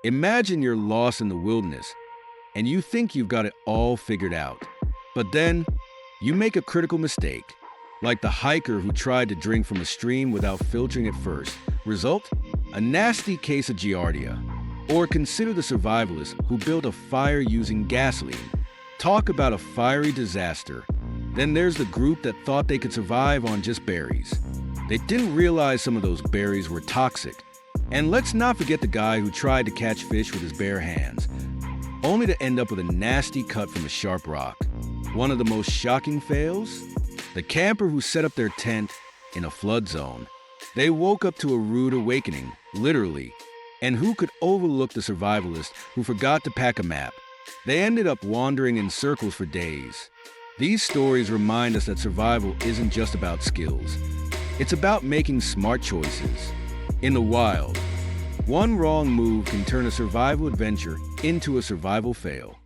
Imagine you're lost in the wilderness and you think you've got it all figured out. But then you make a critical mistake, like the hiker who tried to drink from a stream without filtering it first. Result? A nasty case of giardia. Or consider the survivalist who built a fire using gasoline. Talk about a fiery disaster. Then there's the group that thought they could survive on just berries. They didn't realize some of those berries were toxic. And let's not forget the guy who tried to catch fish with his bare hands, only to end up with a nasty cut from a sharp rock. One of the most shocking fails? The camper who set up their tent in a flood zone. They woke up to a rude awakening, literally. And who could overlook the survivalist who forgot to pack a map? They ended up wandering in circles for days. These stories remind us that survival isn't just about skills. It's about making smart choices. In the wild, one wrong move can turn a survival adventure into a survival fail.